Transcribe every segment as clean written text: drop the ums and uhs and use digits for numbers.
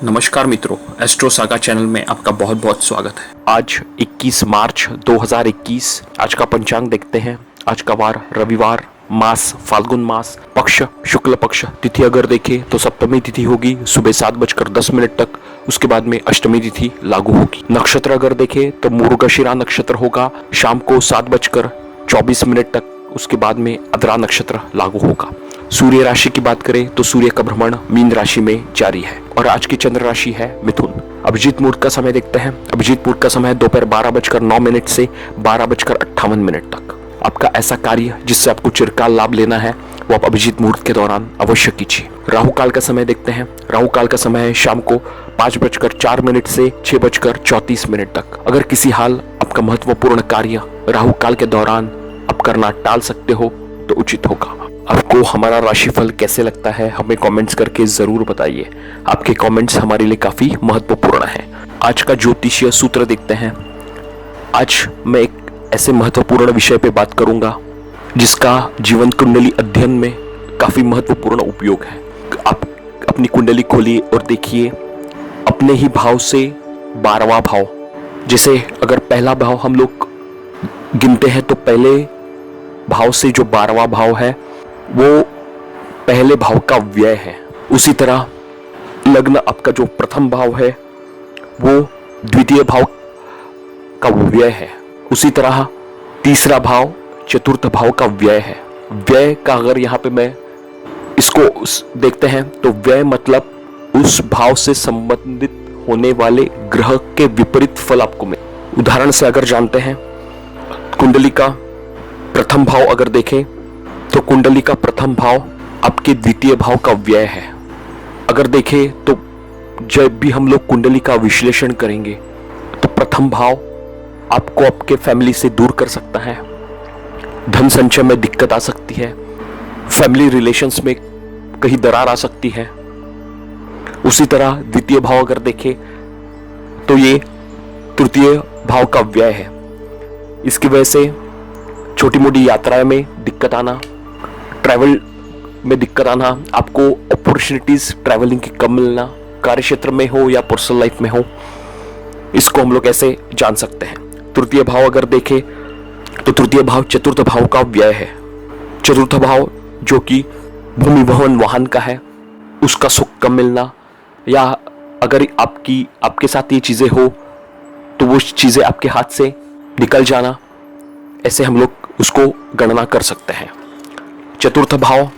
नमस्कार मित्रों, astro saga channel में आपका बहुत बहुत स्वागत है। आज 21 मार्च 2021 आज का पंचांग देखते हैं। आज का वार रविवार, मास फाल्गुन मास, पक्ष शुक्ल पक्ष, तिथि अगर देखें तो सप्तमी तिथि होगी सुबह 7:10 तक। उसके बाद में अष्टमी तिथि लागू होगी। नक्षत्र अगर देखें तो मृगशिरा नक्षत्र होगा शाम को 7:24 तक। उसके बाद में अद्रा नक्षत्र लागू होगा। सूर्य राशि की बात करें तो सूर्य का भ्रमण मीन राशि में जारी है और आज की चंद्र राशि है मिथुन। अभिजीत मुहूर्त का समय देखते हैं। अभिजीत मुहूर्त का समय दोपहर 12:09 से 12:58 तक। आपका ऐसा कार्य जिससे आपको चिरकाल लाभ लेना है वो आप अभिजीत मुहूर्त के दौरान अवश्य कीजिए। राहु काल का समय देखते हैं। राहु काल का समय है शाम को 5:04 से 6:34 तक। अगर किसी हाल आपका महत्वपूर्ण कार्य राहु काल के दौरान आप करना टाल सकते हो तो उचित होगा। आपको हमारा राशिफल कैसे लगता है हमें कमेंट्स करके जरूर बताइए। आपके कमेंट्स हमारे लिए काफी महत्वपूर्ण हैं। आज का ज्योतिषीय सूत्र देखते हैं। आज मैं एक ऐसे महत्वपूर्ण विषय पे बात करूंगा जिसका जीवन कुंडली अध्ययन में काफी महत्वपूर्ण उपयोग है। आप अपनी कुंडली खोलिए और देखिए अपने ही भाव से 12वां भाव। जैसे अगर पहला भाव हम लोग गिनते हैं तो पहले भाव से जो 12वां भाव है वो पहले भाव का व्यय है। उसी तरह लग्न आपका जो प्रथम भाव है वो द्वितीय भाव का व्यय है। उसी तरह तीसरा भाव चतुर्थ भाव का व्यय है। व्यय का अगर यहाँ पे मैं इसको देखते हैं तो व्यय मतलब उस भाव से संबंधित होने वाले ग्रह के विपरीत फल आपको मिले। उदाहरण से अगर जानते हैं कुंडली का प्रथम भाव अगर देखें तो कुंडली का प्रथम भाव आपके द्वितीय भाव का व्यय है। अगर देखें तो जब भी हम लोग कुंडली का विश्लेषण करेंगे तो प्रथम भाव आपको आपके फैमिली से दूर कर सकता है। धन संचय में दिक्कत आ सकती है। फैमिली रिलेशंस में कहीं दरार आ सकती है। उसी तरह द्वितीय भाव अगर देखें तो ये तृतीय भाव का व्यय है। इसकी वजह से छोटी मोटी यात्राएं में दिक्कत आना, ट्रैवल में दिक्कत आना, आपको अपॉर्चुनिटीज ट्रैवलिंग की कम मिलना, कार्य क्षेत्र में हो या पर्सनल लाइफ में हो, इसको हम लोग ऐसे जान सकते हैं। तृतीय भाव अगर देखें तो तृतीय भाव चतुर्थ भाव का व्यय है। चतुर्थ भाव जो कि भूमि भवन वाहन का है, उसका सुख कम मिलना या अगर आपके साथ ये चीजें हो तो वो चीजें आपके हाथ से निकल जाना, ऐसे हम लोग उसको गणना कर सकते हैं। चतुर्थ भाव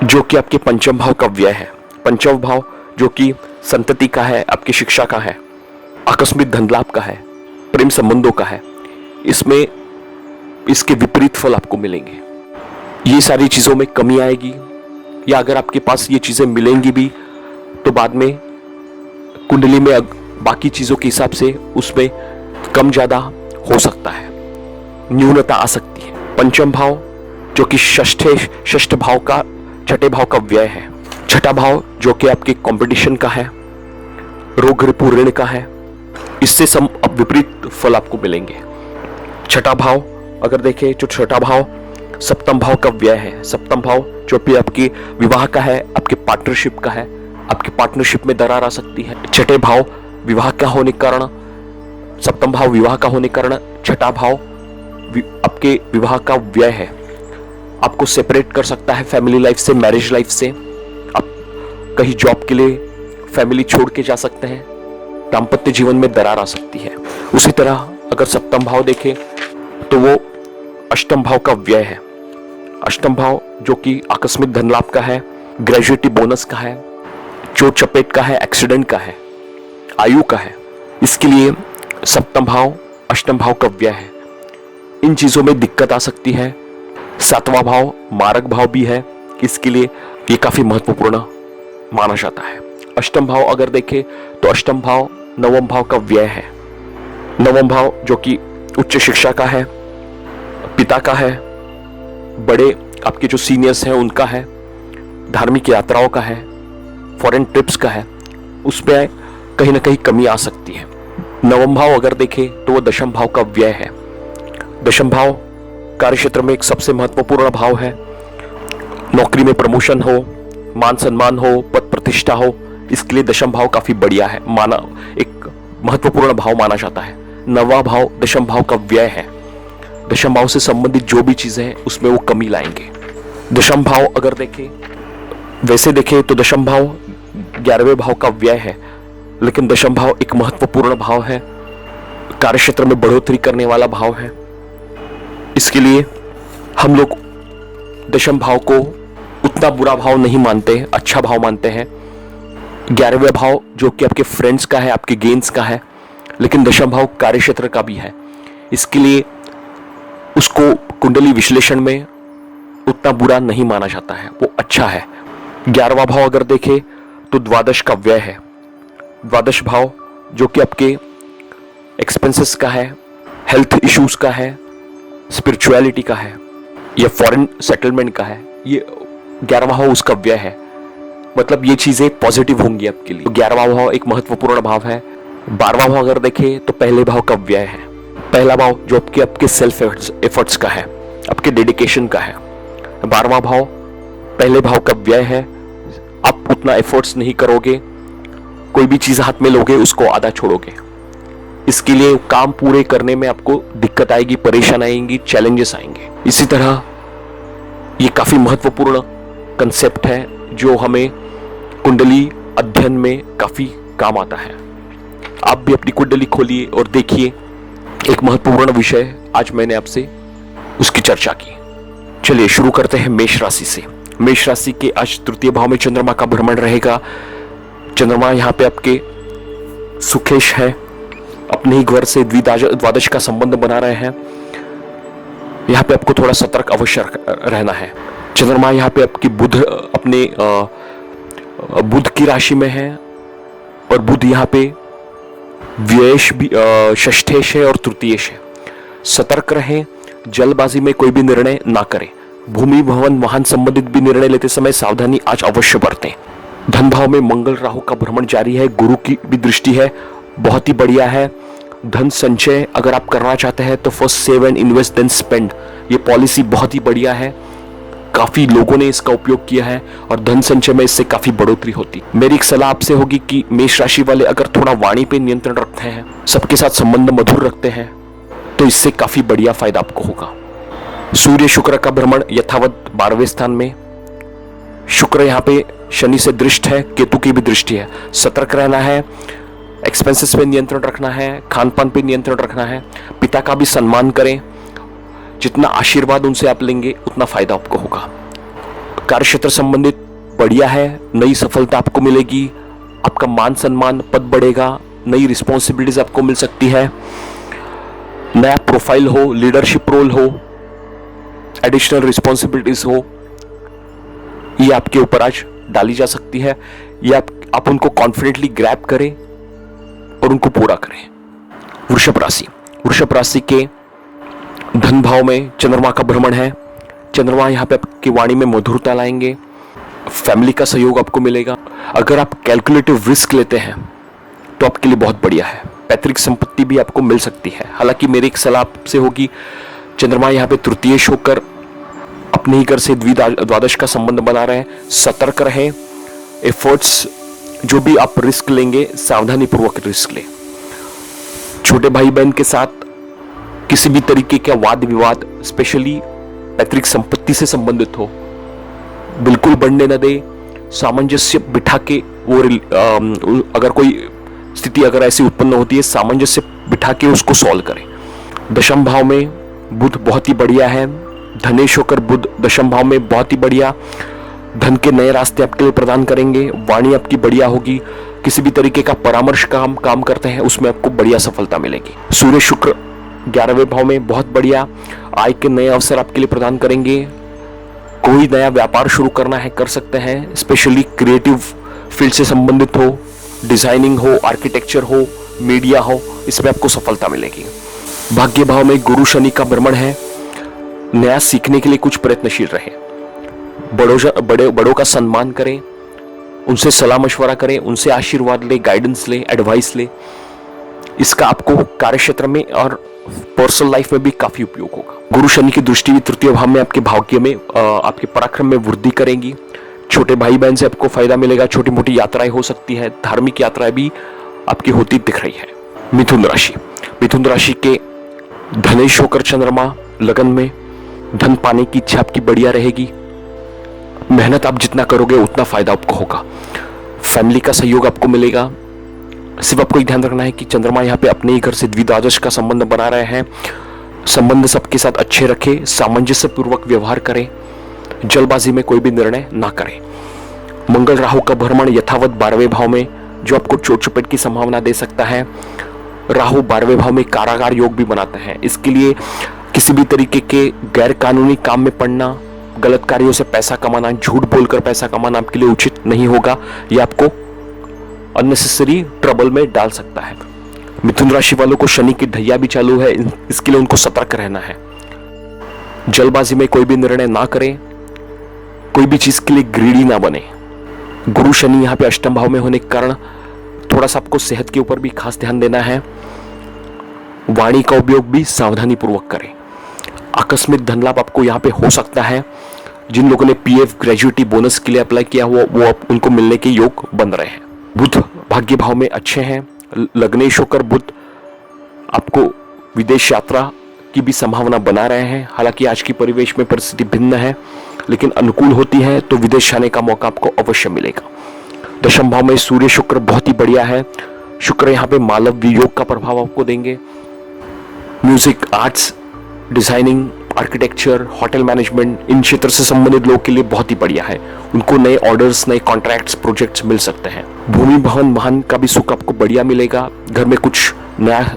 जो कि आपके पंचम भाव का व्यय है। पंचम भाव जो कि संतति का है, आपकी शिक्षा का है, आकस्मिक धन लाभ का है, प्रेम संबंधों का है, इसमें इसके विपरीत फल आपको मिलेंगे। ये सारी चीजों में कमी आएगी या अगर आपके पास ये चीजें मिलेंगी भी तो बाद में कुंडली में बाकी चीजों के हिसाब से उसमें कम ज्यादा हो सकता है, न्यूनता आ सकती है। पंचम भाव जो कि षष्ठ भाव का छठे भाव का व्यय है। छठा भाव जो कि आपके कंपटीशन का है, रोग रिपु ऋण का है, इससे सम विपरीत फल आपको मिलेंगे। छठा भाव अगर देखें जो छठा भाव सप्तम भाव का व्यय है। सप्तम भाव जो भी आपकी विवाह का है, आपके पार्टनरशिप का है, आपकी पार्टनरशिप में दरार आ सकती है। छठे भाव विवाह का होने के कारण, सप्तम भाव विवाह का होने के कारण छठा भाव आपके विवाह का व्यय है। आपको सेपरेट कर सकता है फैमिली लाइफ से, मैरिज लाइफ से। आप कहीं जॉब के लिए फैमिली छोड़ के जा सकते हैं। दाम्पत्य जीवन में दरार आ सकती है। उसी तरह अगर सप्तम भाव देखें तो वो अष्टम भाव का व्यय है। अष्टम भाव जो कि आकस्मिक धन लाभ का है, ग्रेजुएटी बोनस का है, चोट चपेट का है, एक्सीडेंट का है, आयु का है, इसके लिए सप्तम भाव अष्टम भाव का व्यय है। इन चीजों में दिक्कत आ सकती है। सातवां भाव मारक भाव भी है, इसके लिए ये काफी महत्वपूर्ण माना जाता है। अष्टम भाव अगर देखें तो अष्टम भाव नवम भाव का व्यय है। नवम भाव जो कि उच्च शिक्षा का है, पिता का है, बड़े आपके जो सीनियर्स हैं उनका है, धार्मिक यात्राओं का है, फॉरेन ट्रिप्स का है, उसमें कहीं ना कहीं कमी आ सकती है। नवम भाव अगर देखें तो वो दशम भाव का व्यय है। दशम भाव कार्य क्षेत्र में एक सबसे महत्वपूर्ण भाव है। नौकरी में प्रमोशन हो, मान सम्मान हो, पद प्रतिष्ठा हो, इसके लिए दशम भाव काफी बढ़िया है, माना एक महत्वपूर्ण भाव माना जाता है। नवा भाव दशम भाव का व्यय है। दशम भाव से संबंधित जो भी चीजें हैं उसमें वो कमी लाएंगे। दशम भाव अगर देखें, वैसे देखें तो दशम भाव 11वें भाव का व्यय है, लेकिन दशम भाव एक महत्वपूर्ण भाव है, कार्यक्षेत्र में बढ़ोतरी करने वाला भाव है। इसके लिए हम लोग दशम भाव को उतना बुरा भाव नहीं मानते, अच्छा भाव मानते हैं। 11वें भाव जो कि आपके फ्रेंड्स का है, आपके गेन्स का है, लेकिन दशम भाव कार्यक्षेत्र का भी है। इसके लिए उसको कुंडली विश्लेषण में उतना बुरा नहीं माना जाता है, वो अच्छा है। 11वां भाव अगर देखें तो द्वादश का व्यय है। द्वादश भाव जो कि आपके एक्सपेंसेस का है, हेल्थ इश्यूज का है, स्पिरिचुअलिटी का है या फॉरेन सेटलमेंट का है, ये 11वां भाव उसका व्यय है। मतलब ये चीजें पॉजिटिव होंगी आपके लिए। तो 11वां भाव एक महत्वपूर्ण भाव है। 12वां भाव अगर देखें तो पहले भाव का व्यय है। पहला भाव जो आपके सेल्फ एफर्ट्स का है, आपके डेडिकेशन का है। 12वां भाव पहले भाव का व्यय है। आप उतना एफर्ट्स नहीं करोगे, कोई भी चीज हाथ में लोगे उसको आधा छोड़ोगे। इसके लिए काम पूरे करने में आपको दिक्कत आएगी, परेशानी आएंगी, चैलेंजेस आएंगे। इसी तरह ये काफी महत्वपूर्ण कंसेप्ट है जो हमें कुंडली अध्ययन में काफी काम आता है। आप भी अपनी कुंडली खोलिए और देखिए, एक महत्वपूर्ण विषय आज मैंने आपसे उसकी चर्चा की। चलिए शुरू करते हैं मेष राशि से। मेष राशि के आज तृतीय भाव में चंद्रमा का भ्रमण रहेगा। चंद्रमा यहाँ पे आपके सुखेश है, अपने ही घर से द्वादश का संबंध बना रहे हैं। यहाँ पे आपको थोड़ा सतर्क अवश्य रहना है। चंद्रमा यहाँ पे आपकी अपने बुध की राशि में है और बुध यहाँ पे व्ययेश भी षष्ठेश है और तृतीयेश है। सतर्क रहें, जल्दबाजी में कोई भी निर्णय ना करें। भूमि भवन वाहन संबंधित भी निर्णय लेते समय सावधानी आज अवश्य बरतें। धन भाव में मंगल राहु का भ्रमण जारी है, गुरु की भी दृष्टि है, बहुत ही बढ़िया है। धन संचय अगर आप करना चाहते हैं तो first save and invest then spend, ये पॉलिसी बहुत ही बढ़िया है। काफी लोगों ने इसका उपयोग किया है और धन संचय में इससे काफी बढ़ोतरी होती। मेरी एक सलाह आपसे होगी कि मेष राशि वाले अगर थोड़ा वाणी पे नियंत्रण रखते हैं, सबके साथ संबंध मधुर रखते हैं, तो इससे काफी बढ़िया फायदा आपको होगा। सूर्य शुक्र का भ्रमण यथावत 12वें स्थान में। शुक्र यहाँ पे शनि से दृष्ट है, केतु की भी दृष्टि है। सतर्क रहना है, एक्सपेंसेस पे नियंत्रण रखना है, खान पान पे नियंत्रण रखना है। पिता का भी सम्मान करें, जितना आशीर्वाद उनसे आप लेंगे उतना फायदा आपको होगा। कार्यक्षेत्र संबंधित बढ़िया है, नई सफलता आपको मिलेगी, आपका मान सम्मान पद बढ़ेगा, नई रिस्पॉन्सिबिलिटीज आपको मिल सकती है, नया प्रोफाइल हो, लीडरशिप रोल हो, एडिशनल रिस्पॉन्सिबिलिटीज हो, ये आपके ऊपर आज डाली जा सकती है। ये आप उनको कॉन्फिडेंटली ग्रैब करें और उनको पूरा करें। वृषभ राशि, वृषभ राशि के धन भाव में चंद्रमा का भ्रमण है। चंद्रमा यहाँ पे आपकी वाणी में मधुरता लाएंगे, फैमिली का सहयोग आपको मिलेगा। अगर आप कैलकुलेटिव रिस्क लेते हैं तो आपके लिए बहुत बढ़िया है। पैतृक संपत्ति भी आपको मिल सकती है। हालांकि मेरी एक सलाह आपसे होगी, चंद्रमा यहाँ पे तृतीयेश होकर अपने ही घर से द्वादश का संबंध बना रहे हैं। सतर्क रहें, एफर्ट्स जो भी आप रिस्क लेंगे सावधानी पूर्वक रिस्क लें। छोटे भाई बहन के साथ किसी भी तरीके का वाद विवाद, स्पेशली पैतृक संपत्ति से संबंधित हो, बिल्कुल बढ़ने न दे। सामंजस्य बिठा के वो अगर कोई स्थिति अगर ऐसी उत्पन्न होती है, सामंजस्य बिठा के उसको सॉल्व करें। दशम भाव में बुध बहुत ही बढ़िया है। धनेश होकर बुध दशम भाव में बहुत ही बढ़िया, धन के नए रास्ते आपके लिए प्रदान करेंगे। वाणी आपकी बढ़िया होगी। किसी भी तरीके का परामर्श काम करते हैं उसमें आपको बढ़िया सफलता मिलेगी। सूर्य शुक्र 11वें भाव में बहुत बढ़िया, आय के नए अवसर आपके लिए प्रदान करेंगे। कोई नया व्यापार शुरू करना है कर सकते हैं, स्पेशली क्रिएटिव फील्ड से संबंधित हो, डिजाइनिंग हो, आर्किटेक्चर हो, मीडिया हो, इसमें आपको सफलता मिलेगी। भाग्य भाव में गुरु शनि का भ्रमण है। नया सीखने के लिए कुछ प्रयत्नशील रहे। बड़ों का सम्मान करें, उनसे सलाह मशवरा करें, उनसे आशीर्वाद ले, गाइडेंस ले, एडवाइस ले। इसका आपको कार्यक्षेत्र में और पर्सनल लाइफ में भी काफी उपयोग होगा। गुरु शनि की दृष्टि भी तृतीय भाव में आपके भाग्य में, आपके पराक्रम में वृद्धि करेंगी। छोटे भाई बहन से आपको फायदा मिलेगा, छोटी मोटी यात्राएं हो सकती है, धार्मिक यात्राएं भी आपकी होती दिख रही है। मिथुन राशि, मिथुन राशि के धनेश होकर चंद्रमा लगन में, धन पाने की इच्छा आपकी बढ़िया रहेगी। मेहनत आप जितना करोगे उतना फायदा आपको होगा। फैमिली का सहयोग आपको मिलेगा। सिर्फ आपको एक ध्यान रखना है कि चंद्रमा यहाँ पे अपने ही घर से द्विद्वादश का संबंध बना रहे हैं। संबंध सबके साथ अच्छे रखें, सामंजस्य पूर्वक व्यवहार करें, जल्दबाजी में कोई भी निर्णय ना करें। मंगल राहु का भ्रमण यथावत 12वें भाव में, जो आपको चोट चपेट की संभावना दे सकता है। राहु 12वें भाव में कारागार योग भी बनाते हैं। इसके लिए किसी भी तरीके के गैर कानूनी काम में पड़ना, गलत कार्यों से पैसा कमाना, झूठ बोलकर पैसा कमाना आपके लिए उचित नहीं होगा। यह आपको अननेसेसरी ट्रबल में डाल सकता है। मिथुन राशि वालों को शनि की ढैया भी चालू है, इसके लिए उनको सतर्क रहना है। जल्दबाजी में कोई भी निर्णय ना करें, कोई भी चीज के लिए ग्रीडी ना बने। गुरु शनि यहाँ पे अष्टम भाव में होने के कारण थोड़ा सा आपको सेहत के ऊपर भी खास ध्यान देना है। वाणी का उपयोग भी सावधानी पूर्वक करें। आकस्मिक धन लाभ आपको यहाँ पे हो सकता है। जिन लोगों ने पीएफ ग्रेजुएटी बोनस के लिए अप्लाई किया हुआ वो उनको मिलने के योग बन रहे हैं। बुध भाग्य भाव में अच्छे हैं। लग्नेश होकर बुध आपको विदेश यात्रा की भी संभावना बना रहे हैं। हालांकि आज की परिवेश में परिस्थिति भिन्न है, लेकिन अनुकूल होती है तो विदेश जाने का मौका आपको अवश्य मिलेगा। दशम भाव में सूर्य शुक्र बहुत ही बढ़िया है। शुक्र यहाँ पे मालव योग का प्रभाव आपको देंगे। Music, arts, designing, architecture, hotel management, इन क्षेत्र से संबंधित लोग के लिए बहुत ही बढ़िया है। उनको नए ऑर्डर्स, नए कॉन्ट्रैक्ट्स, प्रोजेक्ट्स मिल सकते हैं। भूमि भवन वाहन का भी सुख आपको बढ़िया मिलेगा। घर में कुछ नया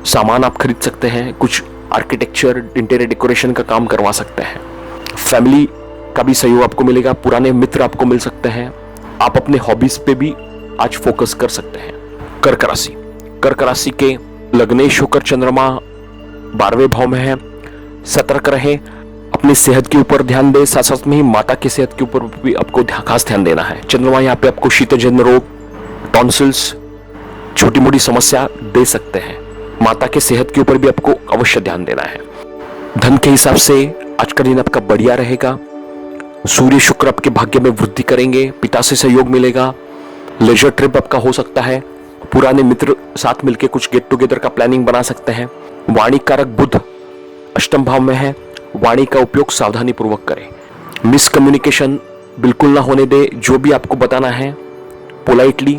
सामान आप खरीद सकते हैं। कुछ आर्किटेक्चर, इंटीरियर डेकोरेशन का काम करवा सकते हैं। फैमिली का भी सहयोग आपको मिलेगा। पुराने मित्र आपको मिल सकते हैं। आप अपने हॉबीज पे भी आज फोकस कर सकते हैं। कर्क राशि, कर्क राशि के लग्नेश होकर चंद्रमा 12वें भाव में है। सतर्क रहें, अपनी सेहत के ऊपर ध्यान दें, साथ साथ में ही माता की सेहत के ऊपर भी आपको खास ध्यान देना है। चंद्रमा यहाँ पे आपको शीतजन्य रोग, टॉन्सिल्स, छोटी मोटी समस्या दे सकते हैं। माता के सेहत के ऊपर भी आपको अवश्य ध्यान देना है। धन के हिसाब से आज का दिन आपका बढ़िया रहेगा। सूर्य शुक्र आपके भाग्य में वृद्धि करेंगे। पिता से सहयोग मिलेगा। लेजर ट्रिप आपका हो सकता है। पुराने मित्र साथ मिलकर कुछ गेट टुगेदर का प्लानिंग बना सकते हैं। वाणी कारक बुध अष्टम भाव में है। वाणी का उपयोग सावधानी पूर्वक करें। मिसकम्युनिकेशन बिल्कुल ना होने दे। जो भी आपको बताना है पोलाइटली,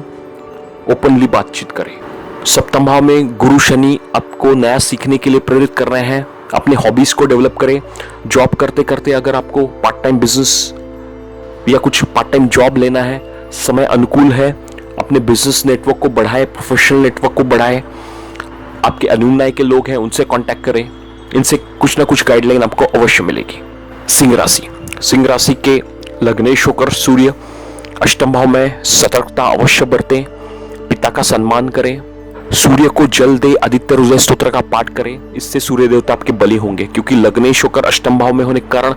ओपनली बातचीत करें। सप्तम भाव में गुरु शनि आपको नया सीखने के लिए प्रेरित कर रहे हैं। अपने हॉबीज को डेवलप करें। जॉब करते करते अगर आपको पार्ट टाइम बिजनेस या कुछ पार्ट टाइम जॉब लेना है, समय अनुकूल है। अपने बिजनेस नेटवर्क को बढ़ाएं, प्रोफेशनल नेटवर्क को बढ़ाएं। आपके अनुयायी के लोग हैं उनसे कांटेक्ट करें। इनसे कुछ ना कुछ गाइडलाइन आपको अवश्य मिलेगी। सिंह राशि, सिंह राशि के लग्नेश होकर सूर्य अष्टम भाव में, सतर्कता अवश्य बरतें। पिता का सम्मान करें। सूर्य को जल दे, आदित्य हृदय स्तोत्र का पाठ करें। इससे सूर्य देवता आपके बली होंगे, क्योंकि लग्नेश होकर अष्टम भाव में होने के कारण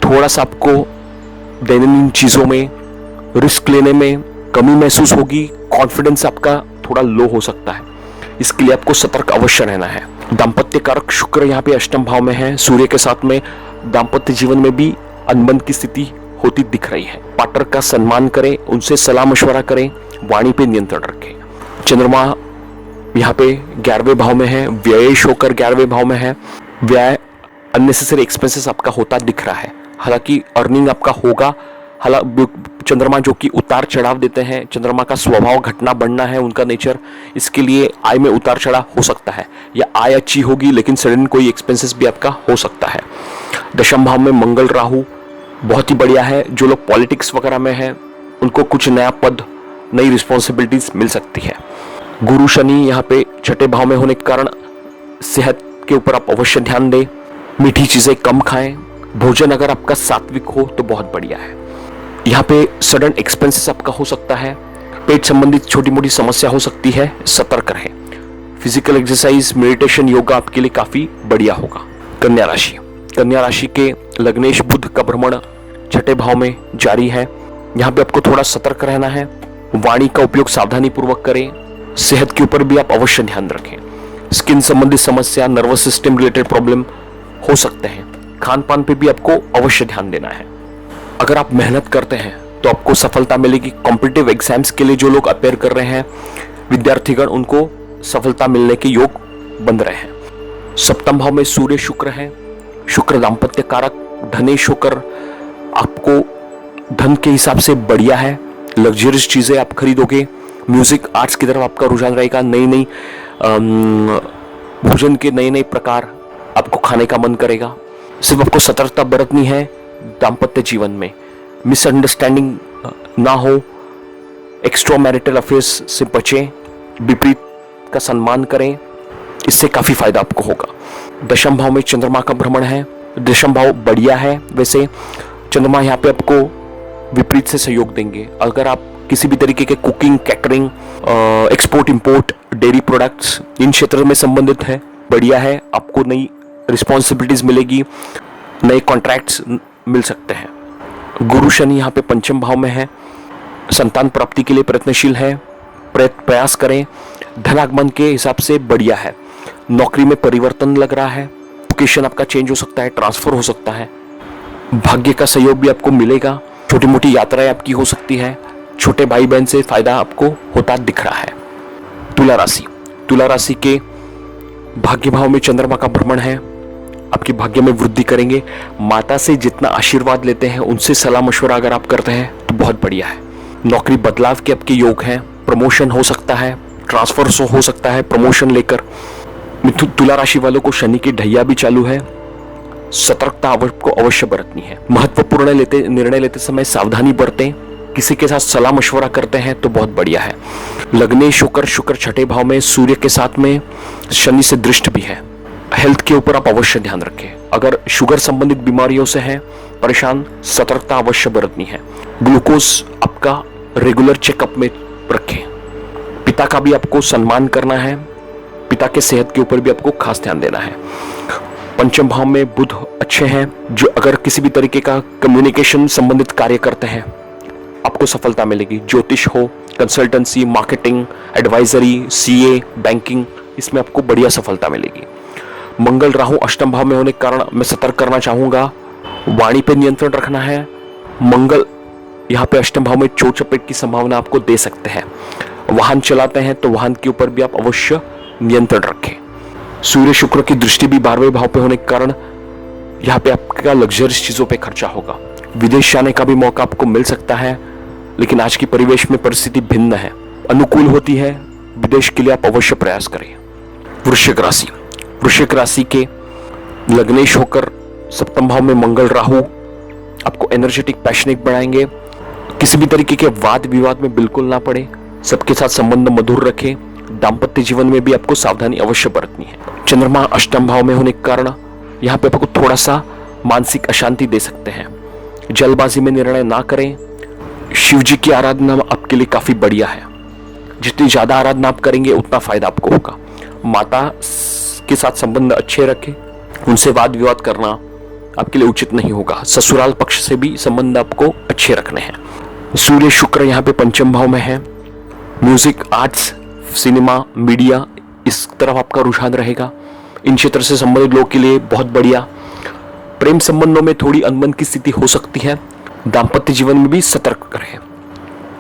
थोड़ा सा आपको दैनंदिन चीजों में रिस्क लेने में कमी महसूस होगी। कॉन्फिडेंस आपका थोड़ा लो हो सकता है। इसके लिए आपको सतर्क अवश्य रहना है। दाम्पत्य कारक शुक्र यहाँ पे अष्टम भाव में है। सूर्य के साथ में दाम्पत्य जीवन में भी अनबन की स्थिति होती दिख रही है। पार्टनर का सम्मान करें, उनसे सलाह मशवरा करें, वाणी पे नियंत्रण रखें। चंद्रमा यहाँ पे 11वें भाव में है। व्ययेश होकर 11वें भाव में है। व्यय, अननेसेसरी एक्सपेंसेस आपका होता दिख रहा है। हालांकि अर्निंग आपका होगा। चंद्रमा जो कि उतार चढ़ाव देते हैं, चंद्रमा का स्वभाव घटना बढ़ना है उनका नेचर। इसके लिए आय में उतार चढ़ाव हो सकता है, या आय अच्छी होगी लेकिन सडन कोई एक्सपेंसेस भी आपका हो सकता है। दशम भाव में मंगल राहु बहुत ही बढ़िया है। जो लोग पॉलिटिक्स वगैरह में हैं उनको कुछ नया पद, नई रिस्पॉन्सिबिलिटीज मिल सकती है। गुरु शनि यहाँ पे छठे भाव में होने के कारण सेहत के ऊपर आप अवश्य ध्यान दें। मीठी चीजें कम खाएं। भोजन अगर आपका सात्विक हो तो बहुत बढ़िया है। यहाँ पे सडन एक्सपेंसेस आपका हो सकता है। पेट संबंधित छोटी मोटी समस्या हो सकती है, सतर्क रहें। फिजिकल एक्सरसाइज, मेडिटेशन, योगा आपके लिए काफी बढ़िया होगा। कन्या राशि, कन्या राशि के लग्नेश बुध का भ्रमण छठे भाव में जारी है। यहाँ पे आपको थोड़ा सतर्क रहना है। वाणी का उपयोग सावधानी पूर्वक करें। सेहत के ऊपर भी आप अवश्य ध्यान रखें। स्किन संबंधित समस्या, नर्वस सिस्टम रिलेटेड प्रॉब्लम हो सकते हैं। खान पान पे भी आपको अवश्य ध्यान देना है। अगर आप मेहनत करते हैं तो आपको सफलता मिलेगी। कॉम्पिटिटिव एग्जाम्स के लिए जो लोग अपेयर कर रहे हैं विद्यार्थीगण, उनको सफलता मिलने के योग बन रहे हैं। सप्तम भाव में सूर्य शुक्र है। शुक्र दाम्पत्य कारक, धनेश होकर आपको धन के हिसाब से बढ़िया है। लग्जरियस चीजें आप खरीदोगे। म्यूजिक आर्ट्स की तरफ आपका रुझान रहेगा। नई नई भोजन के नए नए प्रकार आपको खाने का मन करेगा। सिर्फ आपको सतर्कता बरतनी है दाम्पत्य जीवन में, मिसअंडरस्टैंडिंग ना हो, एक्स्ट्रा मैरिटल अफेयर्स से बचें, विपरीत का सम्मान करें, इससे काफी फायदा आपको होगा। दशम भाव में चंद्रमा का भ्रमण है। दशम भाव बढ़िया है। वैसे चंद्रमा यहाँ पे आपको विपरीत से सहयोग देंगे। अगर आप किसी भी तरीके के cooking, catering, export import, dairy products, इन क्षेत्र में संबंधित है, बढ़िया है। आपको नई रिस्पॉन्सिबिलिटीज मिलेगी, नए कॉन्ट्रैक्ट्स मिल सकते हैं। गुरु शनि यहाँ पे पंचम भाव में है। संतान प्राप्ति के लिए प्रयत्नशील है, प्रयास करें। धनागमन के हिसाब से बढ़िया है। नौकरी में परिवर्तन लग रहा है, लोकेशन आपका चेंज हो सकता है, ट्रांसफर हो सकता है। भाग्य का सहयोग भी आपको मिलेगा। छोटी मोटी यात्राएं आपकी हो सकती है। छोटे भाई बहन से फायदा आपको होता दिख रहा है। तुला राशि, तुला राशि के भाग्य भाव में चंद्रमा का भ्रमण है। आपके भाग्य में वृद्धि करेंगे। माता से जितना आशीर्वाद लेते हैं, उनसे सलाह मशवरा अगर आप करते हैं तो बहुत बढ़िया है। नौकरी बदलाव के आपके योग हैं। प्रमोशन हो सकता है, ट्रांसफर हो सकता है प्रमोशन लेकर। तुला राशि वालों को शनि की ढैया भी चालू है। सतर्कता आपको अवश्य बरतनी है। महत्वपूर्ण निर्णय लेते समय सावधानी बरतें। किसी के साथ सलाह मशवरा करते हैं तो बहुत बढ़िया है। लग्नेश होकर शुक्र छठे भाव में, सूर्य के साथ में, शनि से दृष्ट भी है। हेल्थ के ऊपर आप अवश्य ध्यान रखें। अगर शुगर संबंधित बीमारियों से हैं परेशान, सतर्कता अवश्य बरतनी है। ग्लूकोज आपका रेगुलर चेकअप में रखें। पिता का भी आपको सम्मान करना है। पिता के सेहत के ऊपर भी आपको खास ध्यान देना है। पंचम भाव में बुध अच्छे हैं। जो अगर किसी भी तरीके का कम्युनिकेशन संबंधित कार्य करते हैं, आपको सफलता मिलेगी। ज्योतिष हो, consultancy, marketing, advisory, CA, banking, इसमें आपको बढ़िया सफलता मिलेगी। मंगल राहु अष्टम भाव में होने के कारण मैं सतर्क करना चाहूंगा, वाणी पे नियंत्रण रखना है। मंगल यहाँ पे अष्टम भाव में चोट चपेट की संभावना आपको दे सकते हैं। वाहन चलाते हैं तो वाहन के ऊपर भी आप अवश्य नियंत्रण रखें। सूर्य शुक्र की दृष्टि भी 12वें भाव पे होने के कारण यहाँ पे आपका लग्जरियस चीजों पे खर्चा होगा। विदेश जाने का भी मौका आपको मिल सकता है, लेकिन आज की परिवेश में परिस्थिति भिन्न है, अनुकूल होती है। विदेश के लिए आप अवश्य प्रयास करें। वृश्चिक राशि, वृश्चिक राशि के लग्नेश होकर सप्तम भाव में मंगल राहु आपको एनर्जेटिक, पैशनेट बनाएंगे। किसी भी तरीके के वाद विवाद में बिल्कुल ना पड़े। सबके साथ संबंध मधुर रखें। दाम्पत्य जीवन में भी आपको सावधानी अवश्य बरतनी है। चंद्रमा अष्टम भाव में होने के कारण यहाँ पे आपको थोड़ा सा मानसिक अशांति दे सकते हैं। जल्दबाजी में निर्णय ना करें। शिव जी की आराधना आपके लिए काफी बढ़िया है। जितनी ज्यादा आराधना आप करेंगे उतना फायदा आपको होगा। माता के साथ संबंध अच्छे रखें। उनसे वाद विवाद करना आपके लिए उचित नहीं होगा। ससुराल पक्ष से भी संबंध आपको अच्छे रखने हैं। सूर्य शुक्र यहाँ पे पंचम भाव में है। म्यूजिक, आर्ट्स, सिनेमा, मीडिया, इस तरफ आपका रुझान रहेगा। इन क्षेत्र से संबंधित लोगों के लिए बहुत बढ़िया। प्रेम संबंधों में थोड़ी अनबन की स्थिति हो सकती है। दाम्पत्य जीवन में भी सतर्क रहें।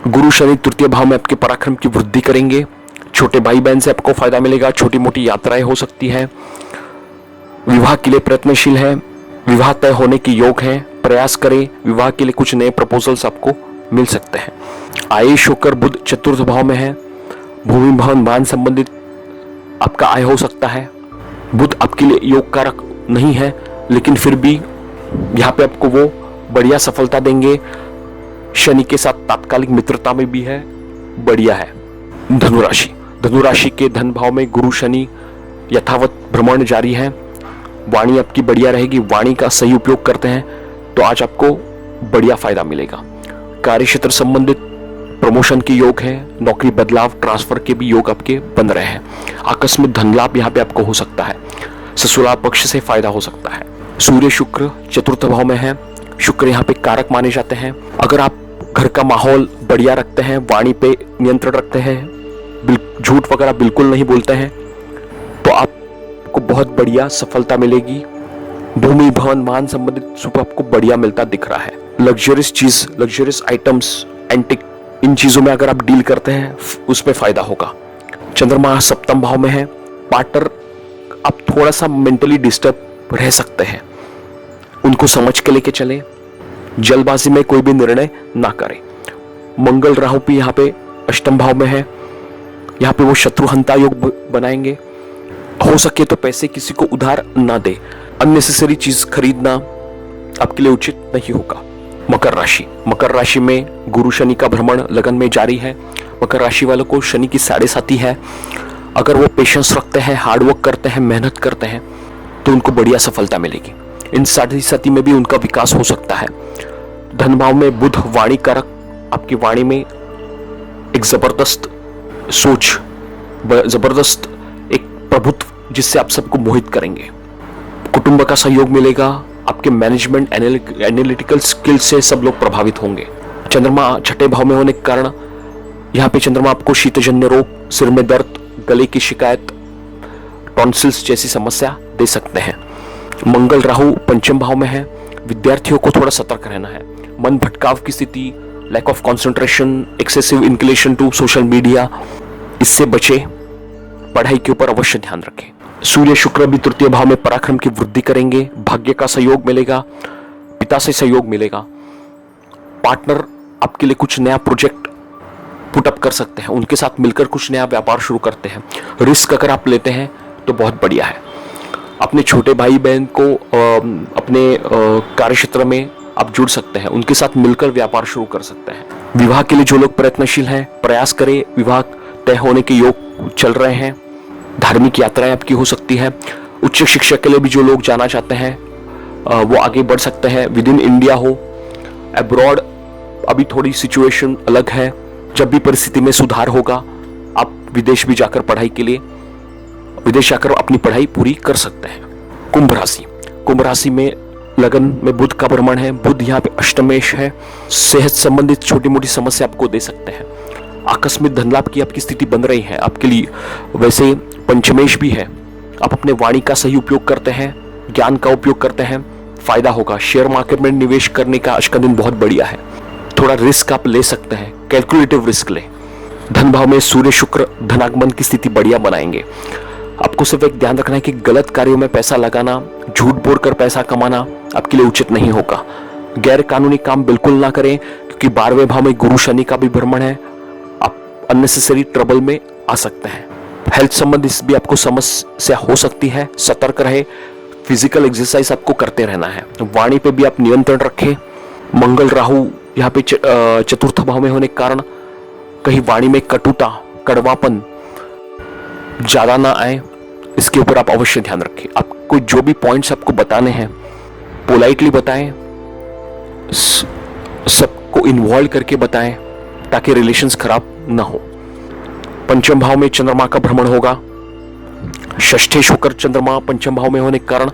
गुरु शनि तृतीय भाव में आपके पराक्रम की वृद्धि करेंगे। छोटे भाई बहन से आपको फायदा मिलेगा। छोटी मोटी यात्राएं हो सकती है। विवाह के लिए प्रयत्नशील है। विवाह तय होने की योग है। प्रयास करें। विवाह के लिए कुछ नए प्रपोजल्स आपको मिल सकते हैं। आयुष होकर बुध चतुर्थ भाव में है। भूमि भवन वाहन संबंधित आपका आय हो सकता है। बुध आपके लिए योग कारक नहीं है, लेकिन फिर भी यहाँ पे आपको वो बढ़िया सफलता देंगे। शनि के साथ तात्कालिक मित्रता में भी है, बढ़िया है। धनुराशि, धनुराशि के धन भाव में गुरु शनि यथावत भ्रमण जारी है। वाणी आपकी बढ़िया रहेगी। वाणी का सही उपयोग करते हैं तो आज आपको बढ़िया फायदा मिलेगा। कार्य क्षेत्र संबंधित प्रमोशन के योग है। नौकरी बदलाव, ट्रांसफर के भी योग आपके बन रहे हैं। आकस्मिक धन लाभ यहाँ पे आपको हो सकता है। ससुराल पक्ष से फायदा हो सकता है। सूर्य शुक्र चतुर्थ भाव में है। शुक्र यहाँ पे कारक माने जाते हैं। अगर आप घर का माहौल बढ़िया रखते हैं, वाणी पे नियंत्रण रखते हैं, झूठ वगैरह बिल्कुल नहीं बोलते हैं, तो आपको बहुत बढ़िया सफलता मिलेगी। भूमि भवन वाहन संबंधित सुख आपको बढ़िया मिलता दिख रहा है। लग्जरियस चीज, लग्जरियस आइटम्स, एंटिक, इन चीजों में अगर आप डील करते हैं उसमें फायदा होगा। चंद्रमा सप्तम भाव में है। पार्टनर आप थोड़ा सा मेंटली डिस्टर्ब रह सकते हैं, उनको समझ के लेके चले, जल्दबाजी में कोई भी निर्णय ना करें। मंगल राहु भी यहाँ पे अष्टम भाव में है। यहाँ पे वो शत्रुहंता योग बनाएंगे। हो सके तो पैसे किसी को उधार ना दे, अननेसेसरी चीज खरीदना आपके लिए उचित नहीं होगा। मकर राशि, मकर राशि में गुरु शनि का भ्रमण लगन में जारी है। मकर राशि वालों को शनि की 7.5 है। अगर वो पेशेंस रखते हैं, हार्डवर्क करते हैं, मेहनत करते हैं तो उनको बढ़िया सफलता मिलेगी। इन 7.5 में भी उनका विकास हो सकता है। धन भाव में बुध वाणी कारक, आपकी वाणी में एक जबरदस्त सोच, जबरदस्त एक प्रभुत्व जिससे आप सबको मोहित करेंगे। कुटुंब का सहयोग मिलेगा। आपके मैनेजमेंट एनालिटिकल स्किल से सब लोग प्रभावित होंगे। चंद्रमा छठे भाव में होने के कारण यहाँ पे चंद्रमा आपको शीतजन्य रोग, सिर में दर्द, गले की शिकायत, टॉन्सिल्स जैसी समस्या दे सकते हैं। मंगल राहु पंचम भाव में है। विद्यार्थियों को थोड़ा सतर्क रहना है। मन भटकाव की स्थिति, lack of concentration, excessive inclination to social media, इससे बचे। पढ़ाई के ऊपर अवश्य ध्यान रखें। सूर्य शुक्र भी तृतीय भाव में पराक्रम की वृद्धि करेंगे। भाग्य का सहयोग मिलेगा, पिता से सहयोग मिलेगा। पार्टनर आपके लिए कुछ नया प्रोजेक्ट पुटअप कर सकते हैं, उनके साथ मिलकर कुछ नया व्यापार शुरू करते हैं। रिस्क अगर आप लेते हैं तो बहुत बढ़िया है। अपने छोटे भाई बहन को अपने कार्य क्षेत्र में आप जुड़ सकते हैं, उनके साथ मिलकर व्यापार शुरू कर सकते हैं। विवाह के लिए जो लोग प्रयत्नशील हैं, प्रयास करें। विवाह तय होने के योग चल रहे हैं। धार्मिक यात्राएं आपकी हो सकती है। उच्च शिक्षा के लिए भी जो लोग जाना चाहते हैं वो आगे बढ़ सकते हैं। विद इन इंडिया हो, अब्रॉड अभी थोड़ी सिचुएशन अलग है। जब भी परिस्थिति में सुधार होगा आप विदेश भी जाकर पढ़ाई के लिए, विदेश जाकर अपनी पढ़ाई पूरी कर सकते हैं। कुंभ राशि, कुंभ राशि में लगन में बुध का भ्रमण है। बुध यहाँ पे अष्टमेश है। सेहत संबंधित छोटी मोटी समस्या आपको दे सकते हैं। आकस्मिक धन लाभ की आपकी स्थिति बन रही है आपके लिए। वैसे पंचमेश भी है। आप अपने वाणी का सही उपयोग करते हैं, ज्ञान का उपयोग करते हैं, फायदा होगा। शेयर मार्केट में निवेश करने का आज का दिन बहुत बढ़िया है। थोड़ा रिस्क आप ले सकते हैं, कैलकुलेटिव रिस्क ले। धन भाव में सूर्य शुक्र धनागमन की स्थिति बढ़िया बनाएंगे। आपको सिर्फ एक ध्यान रखना है कि गलत कार्यों में पैसा लगाना, झूठ बोलकर पैसा कमाना आपके लिए उचित नहीं होगा। गैर कानूनी काम बिल्कुल ना करें, क्योंकि 12वें भाव में गुरु शनि का भी भ्रमण है। आप अननेसेसरी ट्रबल में आ सकते हैं। हेल्थ संबंधित भी आपको समस्या हो सकती है, सतर्क रहे। फिजिकल एक्सरसाइज आपको करते रहना है। वाणी पे भी आप नियंत्रण रखें। मंगल राहु यहाँ पे चतुर्थ भाव में होने के कारण कहीं वाणी में कटुता, कड़वापन ज्यादा ना आए, इसके ऊपर आप अवश्य ध्यान रखें। आपको जो भी पॉइंट्स आपको बताने हैं पोलाइटली बताएं, सबको इन्वॉल्व करके बताएं ताकि रिलेशंस खराब ना हो। पंचम भाव में चंद्रमा का भ्रमण होगा। षष्ठेश होकर चंद्रमा पंचम भाव में होने के कारण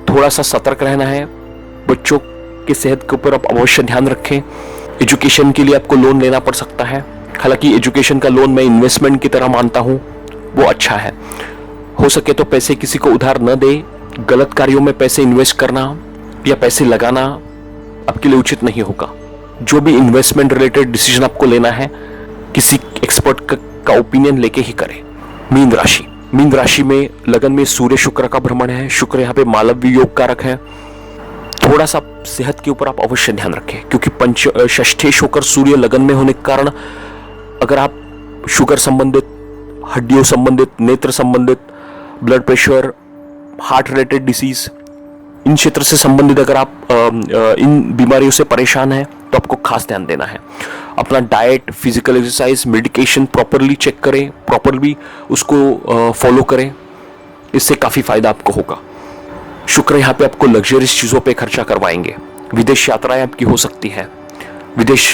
थोड़ा सा सतर्क रहना है। बच्चों की सेहत के ऊपर आप अवश्य ध्यान रखें। एजुकेशन के लिए आपको लोन लेना पड़ सकता है। हालांकि एजुकेशन का लोन मैं इन्वेस्टमेंट की तरह मानता हूं, वो अच्छा है। हो सके तो पैसे किसी को उधार न दे। गलत कार्यों में पैसे इन्वेस्ट करना या पैसे लगाना आपके लिए उचित नहीं होगा। जो भी इन्वेस्टमेंट रिलेटेड डिसीजन आपको लेना है किसी एक्सपर्ट का ओपिनियन लेके ही करें। मीन राशि, मीन राशि में लगन में सूर्य शुक्र का भ्रमण है। शुक्र यहाँ पे मालव्य योग कारक है। थोड़ा सा सेहत के ऊपर आप अवश्य ध्यान रखें, क्योंकि षष्ठेश होकर सूर्य लगन में होने के कारण अगर आप शुगर संबंधित, हड्डियों संबंधित, नेत्र संबंधित, blood pressure, heart related disease, इन क्षेत्र से संबंधित अगर आप इन बीमारियों से परेशान हैं तो आपको खास ध्यान देना है। अपना diet, physical exercise, medication properly check करें, प्रॉपरली उसको फॉलो करें। इससे काफ़ी फायदा आपको होगा। शुक्र यहाँ पे आपको लग्जरियस चीज़ों पे खर्चा करवाएंगे। विदेश यात्राएं आपकी हो सकती है। विदेश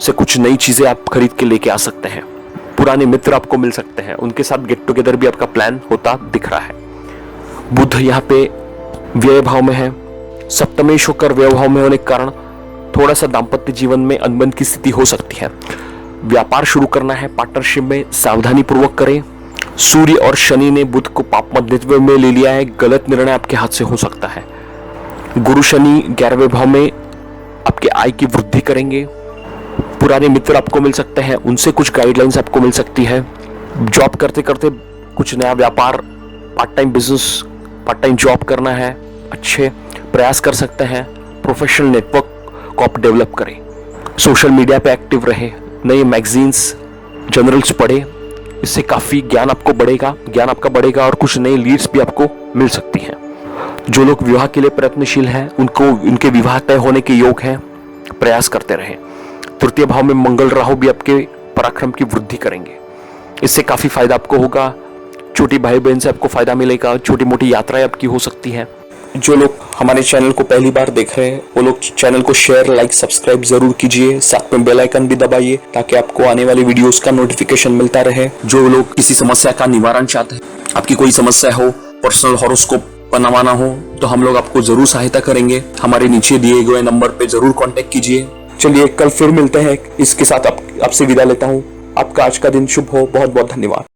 से कुछ नई चीज़ें आप खरीद के लेके आ सकते हैं। पुराने मित्र आपको मिल सकते हैं, उनके साथ गेट टुगेदर भी आपका प्लान होता दिख रहा है। बुध यहाँ पे व्यय भाव में है। सप्तमेश होकर व्यय भाव में होने के कारण थोड़ा सा दाम्पत्य जीवन में अनबन की स्थिति हो सकती है। व्यापार शुरू करना है, पार्टनरशिप में सावधानी पूर्वक करें। सूर्य और शनि ने बुध को पाप मध्यत्व में ले लिया है। गलत निर्णय आपके हाथ से हो सकता है। गुरु शनि 11वें भाव में आपके आय की वृद्धि करेंगे। पुराने मित्र आपको मिल सकते हैं, उनसे कुछ गाइडलाइंस आपको मिल सकती है। जॉब करते करते कुछ नया व्यापार, part time business, part time job करना है, अच्छे प्रयास कर सकते हैं। प्रोफेशनल नेटवर्क को आप डेवलप करें। सोशल मीडिया पे एक्टिव रहे, नए मैगजीन्स, जर्नल्स पढ़े, इससे काफ़ी ज्ञान आपको बढ़ेगा, ज्ञान आपका बढ़ेगा और कुछ नई लीड्स भी आपको मिल सकती हैं। जो लोग विवाह के लिए प्रयत्नशील हैं, उनको उनके विवाह तय होने के योग हैं, प्रयास करते रहें। तृतीय भाव में मंगल राहु भी आपके पराक्रम की वृद्धि करेंगे, इससे काफ़ी फायदा आपको होगा। छोटी भाई बहन से आपको फायदा मिलेगा, छोटी मोटी यात्राएं आपकी हो सकती हैं। जो लोग हमारे चैनल को पहली बार देख रहे हैं, वो लोग चैनल को शेयर, लाइक, सब्सक्राइब जरूर कीजिए। साथ में बेल आइकन भी दबाइए ताकि आपको आने वाली वीडियोस का नोटिफिकेशन मिलता रहे। जो लोग किसी समस्या का निवारण चाहते हैं, आपकी कोई समस्या हो, पर्सनल हॉरोस्कोप बनवाना हो, तो हम लोग आपको जरूर सहायता करेंगे। हमारे नीचे दिए गए नंबर पे जरूर कॉन्टेक्ट कीजिए। चलिए कल फिर मिलते हैं। इसके साथ आपसे विदा लेता हूँ। आपका आज का दिन शुभ हो। बहुत बहुत धन्यवाद।